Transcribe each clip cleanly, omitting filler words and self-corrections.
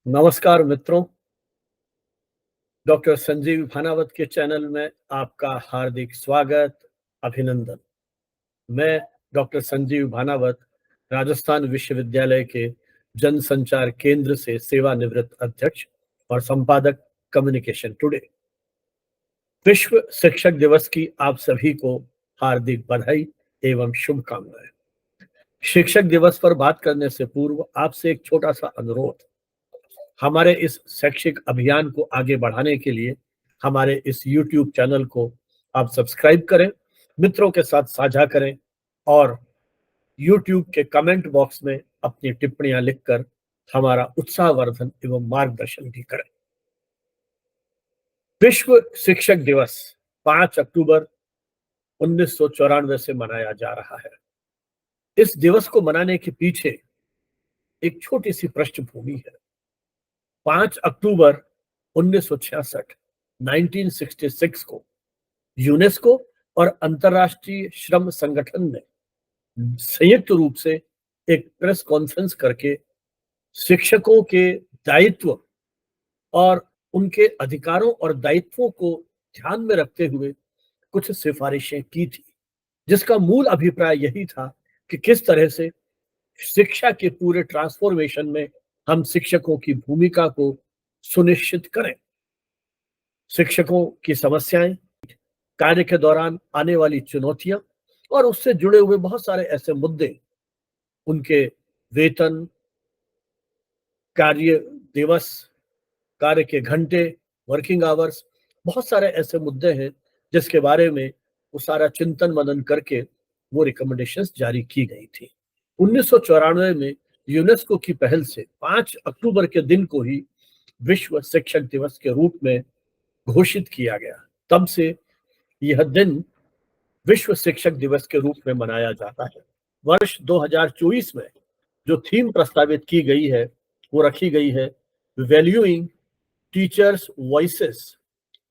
नमस्कार मित्रों, डॉक्टर संजीव भानावत के चैनल में आपका हार्दिक स्वागत, अभिनंदन। मैं डॉक्टर संजीव भानावत राजस्थान विश्वविद्यालय के जनसंचार केंद्र से सेवानिवृत्त अध्यक्ष और संपादक कम्युनिकेशन टुडे। विश्व शिक्षक दिवस की आप सभी को हार्दिक बधाई एवं शुभकामनाएं। शिक्षक दिवस पर बात करने से पूर्व आपसे एक छोटा सा अनुरोध। हमारे इस शैक्षिक अभियान को आगे बढ़ाने के लिए हमारे इस YouTube चैनल को आप सब्सक्राइब करें, मित्रों के साथ साझा करें और YouTube के कमेंट बॉक्स में अपनी टिप्पणियां लिखकर हमारा उत्साहवर्धन एवं मार्गदर्शन भी करें। विश्व शिक्षक दिवस 5 अक्टूबर 1994 से मनाया जा रहा है। इस दिवस को मनाने के पीछे एक छोटी सी पृष्ठभूमि है। 5 अक्टूबर 1966 1966 को यूनेस्को और अंतर्राष्ट्रीय श्रम संगठन ने संयुक्त रूप से एक प्रेस कॉन्फ्रेंस करके शिक्षकों के दायित्व और उनके अधिकारों और दायित्वों को ध्यान में रखते हुए कुछ सिफारिशें की थी, जिसका मूल अभिप्राय यही था कि किस तरह से शिक्षा के पूरे ट्रांसफॉर्मेशन में हम शिक्षकों की भूमिका को सुनिश्चित करें। शिक्षकों की समस्याएं, कार्य के दौरान आने वाली चुनौतियां और उससे जुड़े हुए बहुत सारे ऐसे मुद्दे, उनके वेतन, कार्य दिवस, कार्य के घंटे, वर्किंग आवर्स, बहुत सारे ऐसे मुद्दे हैं जिसके बारे में वो सारा चिंतन मनन करके वो रिकमेंडेशंस जारी की गई थी। 1994 में यूनेस्को की पहल से 5 अक्टूबर के दिन को ही विश्व शिक्षक दिवस के रूप में घोषित किया गया। तब से यह दिन विश्व शिक्षक दिवस के रूप में मनाया जाता है। वर्ष 2024 में जो थीम प्रस्तावित की गई है वो रखी गई है, valuing teachers voices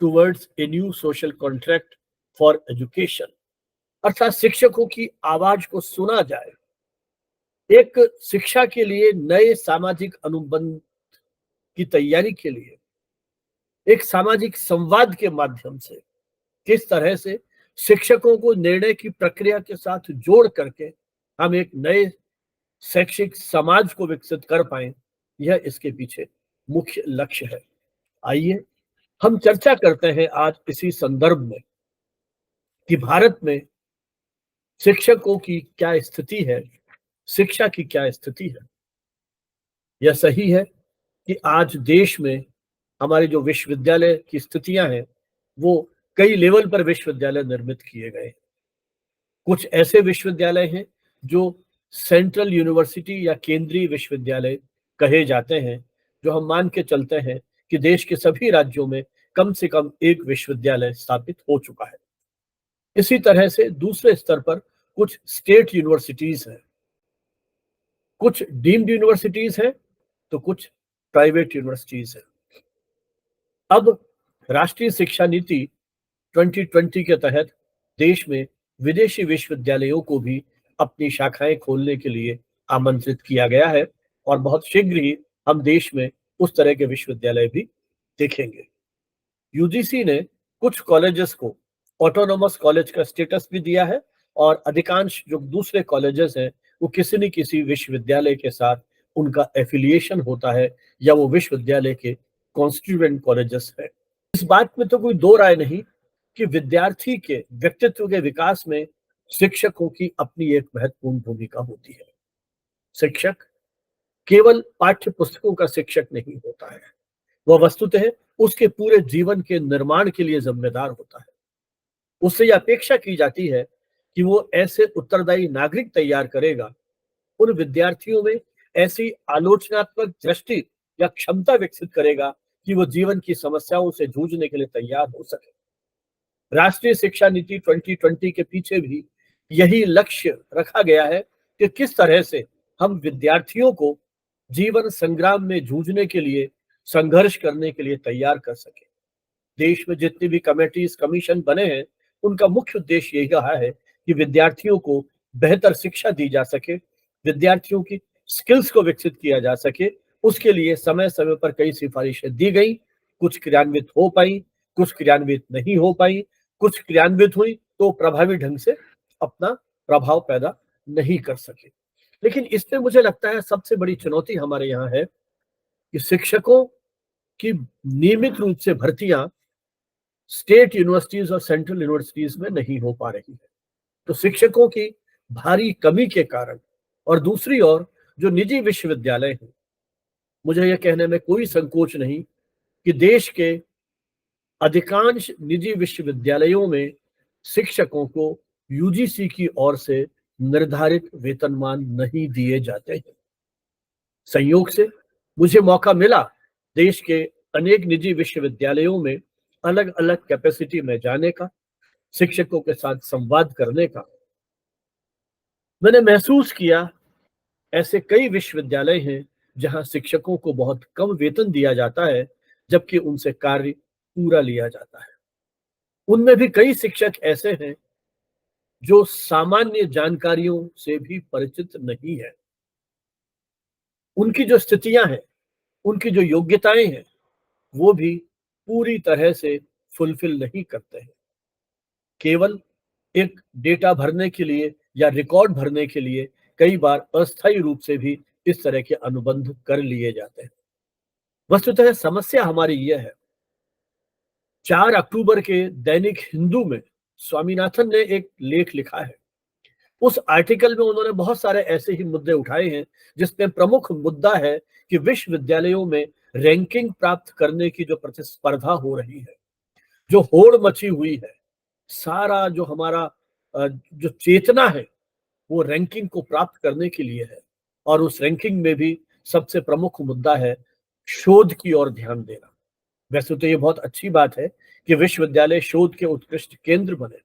towards a new social contract for education, अर्थात शिक्षकों की आवाज को सुना जाए, एक शिक्षा के लिए नए सामाजिक अनुबंध की तैयारी के लिए एक सामाजिक संवाद के माध्यम से किस तरह से शिक्षकों को निर्णय की प्रक्रिया के साथ जोड़ करके हम एक नए शैक्षिक समाज को विकसित कर पाए, यह इसके पीछे मुख्य लक्ष्य है। आइए हम चर्चा करते हैं आज इसी संदर्भ में कि भारत में शिक्षकों की क्या स्थिति है, शिक्षा की क्या स्थिति है। यह सही है कि आज देश में हमारे जो विश्वविद्यालय की स्थितियां हैं वो कई लेवल पर विश्वविद्यालय निर्मित किए गए। कुछ ऐसे विश्वविद्यालय हैं जो सेंट्रल यूनिवर्सिटी या केंद्रीय विश्वविद्यालय कहे जाते हैं, जो हम मान के चलते हैं कि देश के सभी राज्यों में कम से कम एक विश्वविद्यालय स्थापित हो चुका है। इसी तरह से दूसरे स्तर पर कुछ स्टेट यूनिवर्सिटीज हैं, कुछ डीम्ड यूनिवर्सिटीज हैं, तो कुछ प्राइवेट यूनिवर्सिटीज हैं। अब राष्ट्रीय शिक्षा नीति 2020 के तहत देश में विदेशी विश्वविद्यालयों को भी अपनी शाखाएं खोलने के लिए आमंत्रित किया गया है और बहुत शीघ्र ही हम देश में उस तरह के विश्वविद्यालय भी देखेंगे। यूजीसी ने कुछ कॉलेजेस को ऑटोनोमस कॉलेज का स्टेटस भी दिया है और अधिकांश जो दूसरे कॉलेजेस हैं वो किसी न किसी विश्वविद्यालय के साथ उनका एफिलिएशन होता है या वो विश्वविद्यालय के कॉन्स्टिट्यूएंट कॉलेजेस है। इस बात में तो कोई दो राय नहीं कि विद्यार्थी के व्यक्तित्व के विकास में शिक्षकों की अपनी एक महत्वपूर्ण भूमिका होती है। शिक्षक केवल पाठ्य पुस्तकों का शिक्षक नहीं होता है, वह वस्तुतः उसके पूरे जीवन के निर्माण के लिए जिम्मेदार होता है। उससे यह अपेक्षा की जाती है कि वो ऐसे उत्तरदायी नागरिक तैयार करेगा, उन विद्यार्थियों में ऐसी आलोचनात्मक दृष्टि या क्षमता विकसित करेगा कि वो जीवन की समस्याओं से जूझने के लिए तैयार हो सके। राष्ट्रीय शिक्षा नीति 2020 के पीछे भी यही लक्ष्य रखा गया है कि किस तरह से हम विद्यार्थियों को जीवन संग्राम में जूझने के लिए, संघर्ष करने के लिए तैयार कर सके। देश में जितनी भी कमेटीज, कमीशन बने हैं, उनका मुख्य उद्देश्य यही रहा है कि विद्यार्थियों को बेहतर शिक्षा दी जा सके, विद्यार्थियों की स्किल्स को विकसित किया जा सके उसके लिए समय समय पर कई सिफारिशें दी गई, कुछ क्रियान्वित हो पाई, कुछ क्रियान्वित नहीं हो पाई, कुछ क्रियान्वित हुई तो प्रभावी ढंग से अपना प्रभाव पैदा नहीं कर सके। लेकिन इसमें मुझे लगता है सबसे बड़ी चुनौती हमारे यहाँ है कि शिक्षकों की नियमित रूप से भर्तियां स्टेट यूनिवर्सिटीज और सेंट्रल यूनिवर्सिटीज में नहीं हो पा रही है। तो शिक्षकों की भारी कमी के कारण और दूसरी ओर जो निजी विश्वविद्यालय हैं, मुझे यह कहने में कोई संकोच नहीं कि देश के अधिकांश निजी विश्वविद्यालयों में शिक्षकों को यूजीसी की ओर से निर्धारित वेतनमान नहीं दिए जाते हैं। संयोग से मुझे मौका मिला देश के अनेक निजी विश्वविद्यालयों में अलग अलग कैपेसिटी में जाने का, शिक्षकों के साथ संवाद करने का। मैंने महसूस किया ऐसे कई विश्वविद्यालय हैं जहां शिक्षकों को बहुत कम वेतन दिया जाता है, जबकि उनसे कार्य पूरा लिया जाता है। उनमें भी कई शिक्षक ऐसे हैं जो सामान्य जानकारियों से भी परिचित नहीं है। उनकी जो स्थितियां हैं, उनकी जो योग्यताएं हैं, वो भी पूरी तरह से फुलफिल नहीं करते हैं। केवल एक डेटा भरने के लिए या रिकॉर्ड भरने के लिए कई बार अस्थायी रूप से भी इस तरह के अनुबंध कर लिए जाते हैं। वस्तुतः समस्या हमारी यह है, 4 अक्टूबर के दैनिक हिंदू में स्वामीनाथन ने एक लेख लिखा है। उस आर्टिकल में उन्होंने बहुत सारे ऐसे ही मुद्दे उठाए हैं, जिसमें प्रमुख मुद्दा है कि विश्वविद्यालयों में रैंकिंग प्राप्त करने की जो प्रतिस्पर्धा हो रही है, जो होड़ मची हुई है, सारा जो हमारा जो चेतना है वो रैंकिंग को प्राप्त करने के लिए है। और उस रैंकिंग में भी सबसे प्रमुख मुद्दा है शोध की ओर ध्यान देना। वैसे तो ये बहुत अच्छी बात है कि विश्वविद्यालय शोध के उत्कृष्ट केंद्र बने,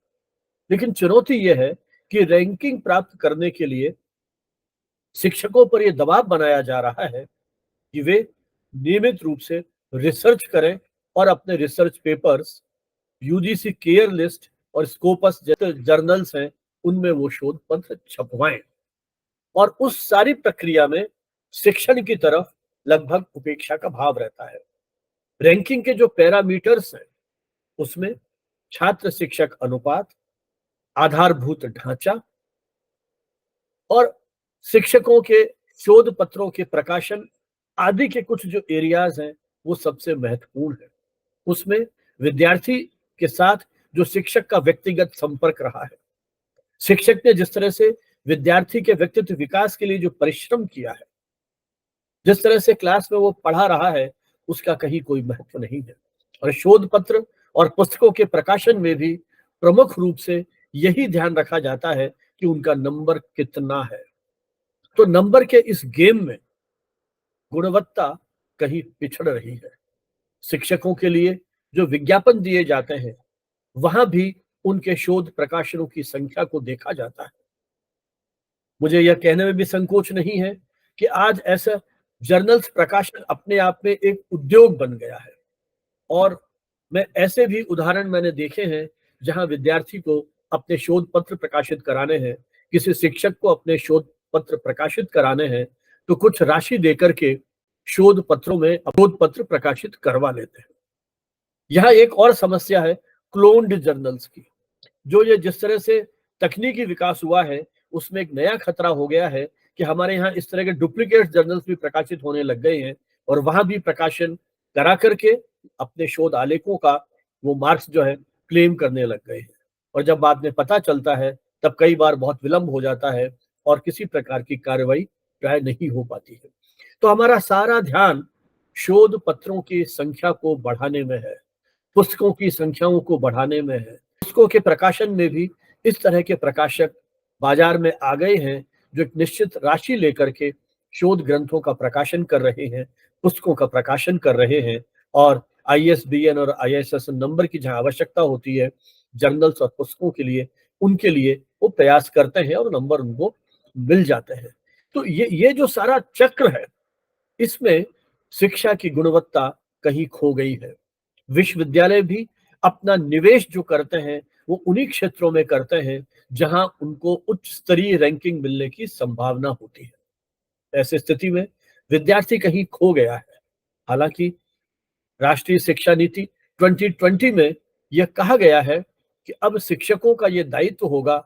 लेकिन चुनौती यह है कि रैंकिंग प्राप्त करने के लिए शिक्षकों पर यह दबाव बनाया जा रहा है कि वे नियमित रूप से रिसर्च करें और अपने research papers UGC care list और स्कोपस जैसे जर्नल्स हैं उनमें वो शोध पत्र छपवाएं। और उस सारी प्रक्रिया में शिक्षण की तरफ लगभग उपेक्षा का भाव रहता है। रैंकिंग के जो पैरामीटर्स हैं उसमें छात्र शिक्षक अनुपात, आधारभूत ढांचा और शिक्षकों के शोध पत्रों के प्रकाशन आदि के कुछ जो एरियाज हैं वो सबसे महत्वपूर्ण है। उसमें विद्यार्थी के साथ जो शिक्षक का व्यक्तिगत संपर्क रहा है, शिक्षक ने जिस तरह से विद्यार्थी के व्यक्तित्व विकास के लिए जो परिश्रम किया है, जिस तरह से क्लास में वो पढ़ा रहा है, उसका कहीं कोई महत्व नहीं है। और शोध पत्र और पुस्तकों के प्रकाशन में भी प्रमुख रूप से यही ध्यान रखा जाता है कि उनका नंबर कितना है। तो नंबर के इस गेम में गुणवत्ता कहीं पिछड़ रही है। शिक्षकों के लिए जो विज्ञापन दिए जाते हैं वहां भी उनके शोध प्रकाशनों की संख्या को देखा जाता है। मुझे यह कहने में भी संकोच नहीं है कि आज ऐसा जर्नल्स प्रकाशन अपने आप में एक उद्योग बन गया है। और मैं ऐसे भी उदाहरण मैंने देखे हैं जहां विद्यार्थी को अपने शोध पत्र प्रकाशित कराने हैं, किसी शिक्षक को अपने शोध पत्र प्रकाशित कराने हैं, तो कुछ राशि देकर के शोध पत्रों में शोध पत्र प्रकाशित करवा लेते हैं। यहाँ एक और समस्या है क्लोन्ड जर्नल्स की। जो ये जिस तरह से तकनीकी विकास हुआ है उसमें एक नया खतरा हो गया है कि हमारे यहाँ इस तरह के डुप्लीकेट जर्नल्स भी प्रकाशित होने लग गए हैं और वहां भी प्रकाशन करा करके अपने शोध आलेखों का वो मार्क्स जो है क्लेम करने लग गए हैं। और जब बाद में पता चलता है तब कई बार बहुत विलंब हो जाता है और किसी प्रकार की कार्रवाई प्राय नहीं हो पाती है। तो हमारा सारा ध्यान शोध पत्रों की संख्या को बढ़ाने में है, पुस्तकों की संख्याओं को बढ़ाने में है। पुस्तकों के प्रकाशन में भी इस तरह के प्रकाशक बाजार में आ गए हैं जो एक निश्चित राशि लेकर के शोध ग्रंथों का प्रकाशन कर रहे हैं, पुस्तकों का प्रकाशन कर रहे हैं। और आईएसबीएन और आईएसएन नंबर की जहां आवश्यकता होती है जर्नल्स और पुस्तकों के लिए, उनके लिए वो प्रयास करते हैं और नंबर उनको मिल जाते हैं। तो ये जो सारा चक्र है इसमें शिक्षा की गुणवत्ता कहीं खो गई है। विश्वविद्यालय भी अपना निवेश जो करते हैं वो उन्हीं क्षेत्रों में करते हैं जहां उनको उच्च स्तरीय रैंकिंग मिलने की संभावना होती है। ऐसी स्थिति में विद्यार्थी कहीं खो गया है। हालांकि राष्ट्रीय शिक्षा नीति 2020 में यह कहा गया है कि अब शिक्षकों का यह दायित्व होगा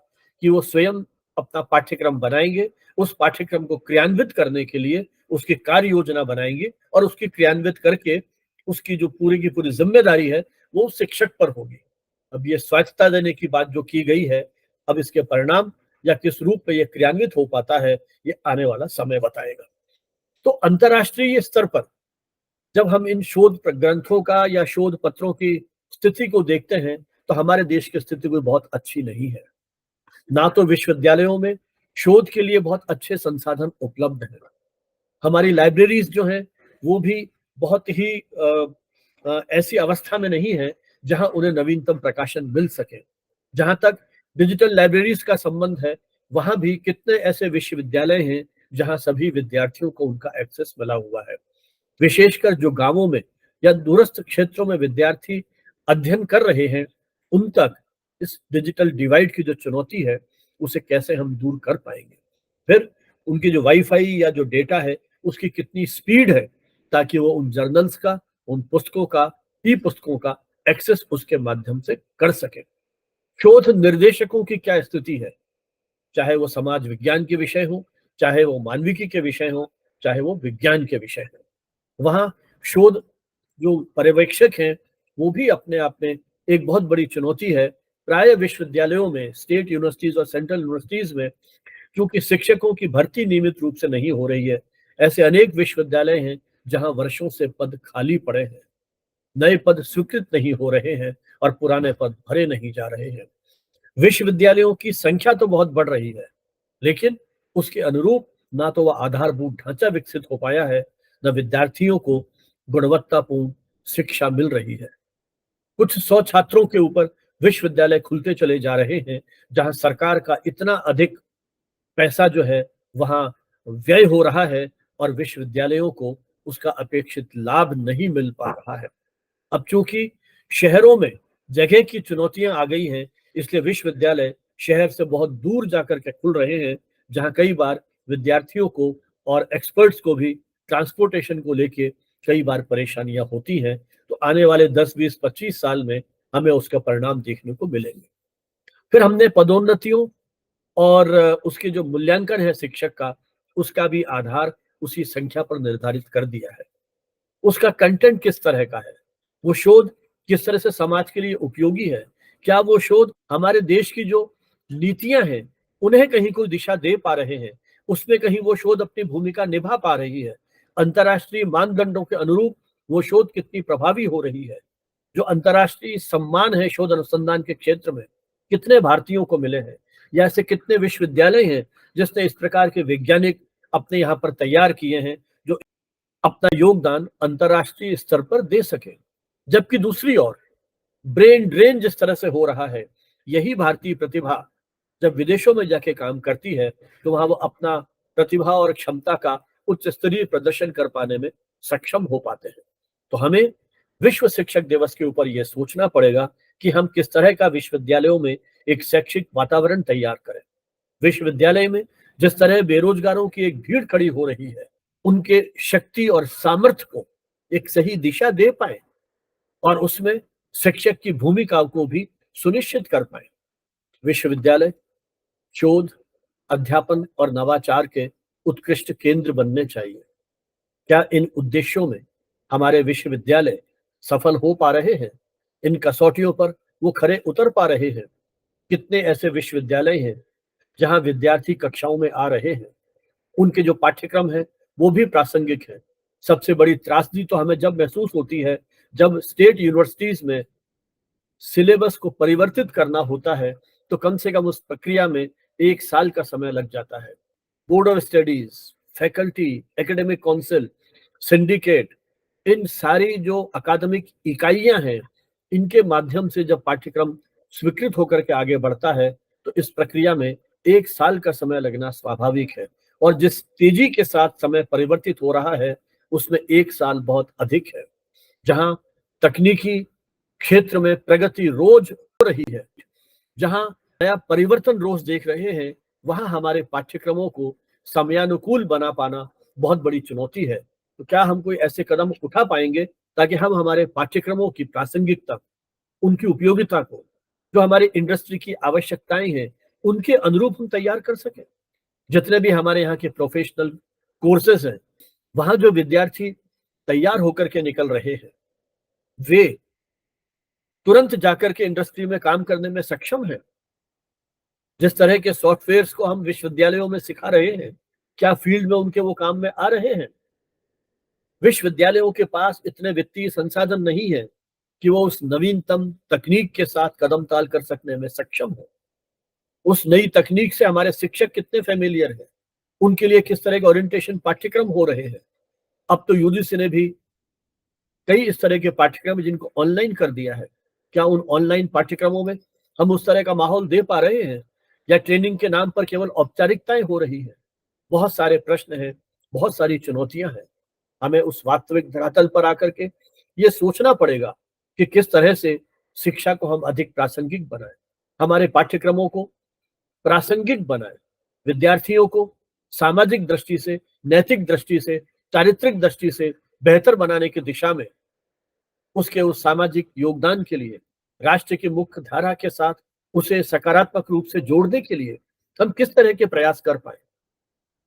कि वो स्वयं अपना पाठ्यक्रम बनाएंगे, उस पाठ्यक्रम को क्रियान्वित करने के लिए उसकी कार्य योजना बनाएंगे और उसकी क्रियान्वित करके उसकी जो पूरी की पूरी जिम्मेदारी है वो शिक्षक पर होगी। अब ये स्वायत्तता देने की बात जो की गई है, अब इसके परिणाम या किस रूप में ये क्रियान्वित हो पाता है, ये आने वाला समय बताएगा। तो अंतर्राष्ट्रीय स्तर पर जब हम इन शोध ग्रंथों का या शोध पत्रों की स्थिति को देखते हैं तो हमारे देश की स्थिति कोई बहुत अच्छी नहीं है। ना तो विश्वविद्यालयों में शोध के लिए बहुत अच्छे संसाधन उपलब्ध हैं। हमारी लाइब्रेरीज जो हैं वो भी बहुत ही ऐसी अवस्था में नहीं है जहां उन्हें नवीनतम प्रकाशन मिल सके। जहां तक डिजिटल लाइब्रेरीज का संबंध है, वहां भी कितने ऐसे विश्वविद्यालय हैं जहां सभी विद्यार्थियों को उनका एक्सेस मिला हुआ है। विशेषकर जो गांवों में या दूरस्थ क्षेत्रों में विद्यार्थी अध्ययन कर रहे हैं, उन तक इस डिजिटल डिवाइड की जो चुनौती है उसे कैसे हम दूर कर पाएंगे। फिर उनकी जो वाईफाई या जो डेटा है उसकी कितनी स्पीड है ताकि वो उन जर्नल्स का, उन पुस्तकों का, ई पुस्तकों का एक्सेस उसके माध्यम से कर सके। शोध निर्देशकों की क्या स्थिति है, चाहे वो समाज विज्ञान के विषय हो, चाहे वो मानविकी के विषय हो, चाहे वो विज्ञान के विषय हो, वहां शोध जो पर्यवेक्षक हैं वो भी अपने आप में एक बहुत बड़ी चुनौती है। प्राय विश्वविद्यालयों में, स्टेट यूनिवर्सिटीज और सेंट्रल यूनिवर्सिटीज में क्योंकि शिक्षकों की भर्ती नियमित रूप से नहीं हो रही है, ऐसे अनेक विश्वविद्यालय हैं जहां वर्षों से पद खाली पड़े हैं, नए पद स्वीकृत नहीं हो रहे हैं और पुराने पद भरे नहीं जा रहे हैं। विश्वविद्यालयों की संख्या तो बहुत बढ़ रही है, लेकिन उसके अनुरूप ना तो वह आधारभूत ढांचा विकसित हो पाया है, न विद्यार्थियों को गुणवत्तापूर्ण शिक्षा मिल रही है। कुछ 100 छात्रों के ऊपर विश्वविद्यालय खुलते चले जा रहे हैं जहां सरकार का इतना अधिक पैसा जो है वहां व्यय हो रहा है और विश्वविद्यालयों को उसका अपेक्षित लाभ नहीं मिल पा रहा है। अब चूंकि शहरों में जगह की चुनौतियां आ गई हैं, इसलिए विश्वविद्यालय शहर से बहुत दूर जाकर के खुल रहे हैं, जहां कई बार विद्यार्थियों को और एक्सपर्ट्स को भी ट्रांसपोर्टेशन को लेके कई बार परेशानियां होती हैं। तो आने वाले 10, 20, 25 साल में हमें उसका परिणाम देखने को मिलेंगे। फिर हमने पदोन्नतियों और उसके जो मूल्यांकन है शिक्षक का, उसका भी आधार उसी संख्या पर निर्धारित कर दिया है। उसका कंटेंट किस तरह का है, वो शोध किस तरह से समाज के लिए उपयोगी है, क्या वो शोध हमारे देश की जो नीतियां हैं उन्हें कहीं कोई दिशा दे पा रहे हैं, उसमें कहीं वो शोध अपनी भूमिका निभा पा रही है, अंतर्राष्ट्रीय मानदंडों के अनुरूप वो शोध कितनी प्रभावी हो रही है, जो अंतर्राष्ट्रीय सम्मान है शोध अनुसंधान के क्षेत्र में कितने भारतीयों को मिले हैं, या ऐसे कितने विश्वविद्यालय हैं जिसने इस प्रकार के वैज्ञानिक अपने यहाँ पर तैयार किए हैं जो अपना योगदान अंतर्राष्ट्रीय स्तर पर दे सके। जबकि दूसरी ओर ब्रेन ड्रेन जिस तरह से हो रहा है, यही भारतीय प्रतिभा जब विदेशों में जाके काम करती है तो वहां वो अपना प्रतिभा और क्षमता का उच्च स्तरीय प्रदर्शन कर पाने में सक्षम हो पाते हैं। तो हमें विश्व शिक्षक दिवस के ऊपर यह सोचना पड़ेगा कि हम किस तरह का विश्वविद्यालयों में एक शैक्षिक वातावरण तैयार करें। विश्वविद्यालय में जिस तरह बेरोजगारों की एक भीड़ खड़ी हो रही है, उनके शक्ति और सामर्थ्य को एक सही दिशा दे पाए और उसमें शिक्षक की भूमिका को भी सुनिश्चित कर पाए। विश्वविद्यालय शोध, अध्यापन और नवाचार के उत्कृष्ट केंद्र बनने चाहिए। क्या इन उद्देश्यों में हमारे विश्वविद्यालय सफल हो पा रहे हैं? इन कसौटियों पर वो खरे उतर पा रहे हैं? कितने ऐसे विश्वविद्यालय हैं जहां विद्यार्थी कक्षाओं में आ रहे हैं, उनके जो पाठ्यक्रम है वो भी प्रासंगिक है। सबसे बड़ी त्रासदी तो हमें जब महसूस होती है जब स्टेट यूनिवर्सिटीज में सिलेबस को परिवर्तित करना होता है, तो कम से कम उस प्रक्रिया में 1 साल का समय लग जाता है। Board of studies, faculty, academic council, syndicate, इन सारी जो अकादमिक इकाइयां हैं, इनके माध्यम से जब पाठ्यक्रम स्वीकृत होकर के आगे बढ़ता है तो इस प्रक्रिया में 1 साल का समय लगना स्वाभाविक है। और जिस तेजी के साथ समय परिवर्तित हो रहा है उसमें 1 साल बहुत अधिक है। जहां तकनीकी क्षेत्र में प्रगति रोज हो रही है, जहां नया परिवर्तन रोज देख रहे हैं, वहां हमारे पाठ्यक्रमों को समयानुकूल बना पाना बहुत बड़ी चुनौती है। तो क्या हम कोई ऐसे कदम उठा पाएंगे ताकि हम हमारे पाठ्यक्रमों की प्रासंगिकता, उनकी उपयोगिता को, जो हमारी इंडस्ट्री की आवश्यकताएं हैं, उनके अनुरूप हम तैयार कर सकें? जितने भी हमारे यहाँ के प्रोफेशनल कोर्सेज हैं, वहां जो विद्यार्थी तैयार होकर के निकल रहे हैं, वे तुरंत जाकर के इंडस्ट्री में काम करने में सक्षम है? जिस तरह के सॉफ्टवेयर्स को हम विश्वविद्यालयों में सिखा रहे हैं, क्या फील्ड में उनके वो काम में आ रहे हैं? विश्वविद्यालयों के पास इतने वित्तीय संसाधन नहीं है कि वो उस नवीनतम तकनीक के साथ कदम ताल कर सकने में सक्षम हो। उस नई तकनीक से हमारे शिक्षक कितने फेमिलियर हैं, उनके लिए किस तरह के ओरिएंटेशन पाठ्यक्रम हो रहे हैं। अब तो यूजीसी ने भी कई इस तरह के पाठ्यक्रम जिनको ऑनलाइन कर दिया है। क्या उन ऑनलाइन पाठ्यक्रमों में हम उस तरह का माहौल दे पा रहे हैं, या ट्रेनिंग के नाम पर केवल औपचारिकताएं हो रही हैं? बहुत सारे प्रश्न हैं, बहुत सारी चुनौतियां हैं। हमें उस वास्तविक धरातल पर आकर के ये सोचना पड़ेगा कि किस तरह से शिक्षा को हम अधिक प्रासंगिक बनाएं, हमारे पाठ्यक्रमों को प्रासंगिक बनाएं, विद्यार्थियों को सामाजिक दृष्टि से, नैतिक दृष्टि से, चारित्रिक दृष्टि से बेहतर बनाने की दिशा में उसके उस सामाजिक योगदान के लिए राष्ट्र की मुख्य धारा के साथ उसे सकारात्मक रूप से जोड़ने के लिए हम किस तरह के प्रयास कर पाए।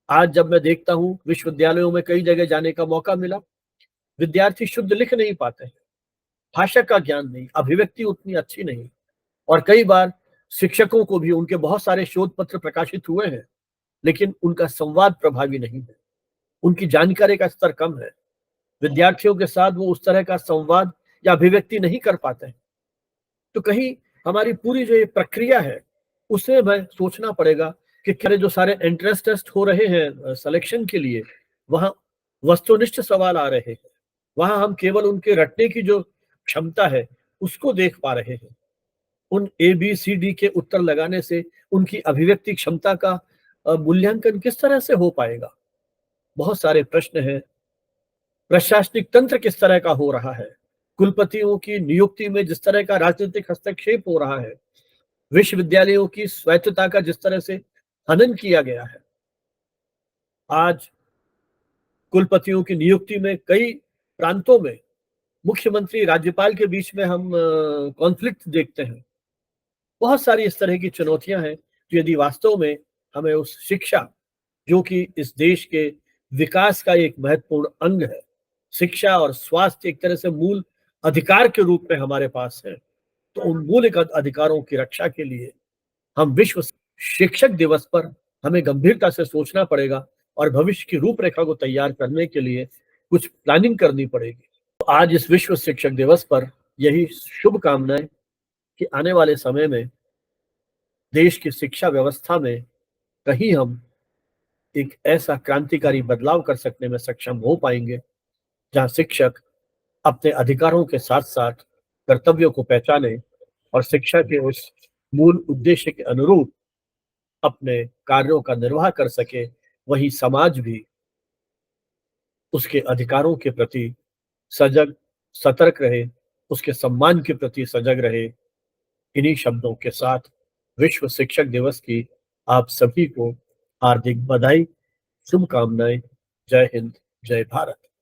आज जब मैं देखता हूँ विश्वविद्यालयों में कई जगह जाने का मौका मिला, विद्यार्थी शुद्ध लिख नहीं पाते हैं, भाषा का ज्ञान नहीं, अभिव्यक्ति उतनी अच्छी नहीं, और कई बार शिक्षकों को भी उनके बहुत सारे शोध पत्र प्रकाशित हुए हैं, लेकिन उनका संवाद प्रभावी नहीं है, उनकी जानकारी का स्तर कम है, विद्यार्थियों के साथ वो उस तरह का संवाद या अभिव्यक्ति नहीं कर पाते हैं। तो कहीं हमारी पूरी जो ये प्रक्रिया है, उसे हमें सोचना पड़ेगा कि क्या जो सारे एंट्रेंस टेस्ट हो रहे हैं सिलेक्शन के लिए, वहाँ वस्तुनिष्ठ सवाल आ रहे हैं, वहाँ हम केवल उनके रटने की जो क्षमता है उसको देख पा रहे हैं। उन ABCD के उत्तर लगाने से उनकी अभिव्यक्ति क्षमता का मूल्यांकन किस तरह से हो पाएगा? बहुत सारे प्रश्न हैं। प्रशासनिक तंत्र किस तरह का हो रहा है? कुलपतियों की नियुक्ति में जिस तरह का राजनीतिक हस्तक्षेप हो रहा है, विश्वविद्यालयों की स्वायत्तता का जिस तरह से हनन किया गया है, आज कुलपतियों की नियुक्ति में कई प्रांतों में मुख्यमंत्री राज्यपाल के बीच में हम कॉन्फ्लिक्ट देखते हैं। बहुत सारी इस तरह की चुनौतियां हैं, जो यदि वास्तव में हमें उस शिक्षा, जो कि इस देश के विकास का एक महत्वपूर्ण अंग है, शिक्षा और स्वास्थ्य एक तरह से मूल अधिकार के रूप में हमारे पास है, तो उन मूल अधिकारों की रक्षा के लिए हम विश्व शिक्षक दिवस पर हमें गंभीरता से सोचना पड़ेगा, और भविष्य की रूपरेखा को तैयार करने के लिए कुछ प्लानिंग करनी पड़ेगी। तो आज इस विश्व शिक्षक दिवस पर यही शुभकामनाएं कि आने वाले समय में देश की शिक्षा व्यवस्था में कहीं हम एक ऐसा क्रांतिकारी बदलाव कर सकने में सक्षम हो पाएंगे, जहां शिक्षक अपने अधिकारों के साथ साथ कर्तव्यों को पहचाने और शिक्षा के उस मूल उद्देश्य के अनुरूप अपने कार्यों का निर्वाह कर सके। वही समाज भी उसके अधिकारों के प्रति सजग, सतर्क रहे, उसके सम्मान के प्रति सजग रहे। इन्हीं शब्दों के साथ विश्व शिक्षक दिवस की आप सभी को हार्दिक बधाई, शुभकामनाएं। जय हिंद, जय भारत।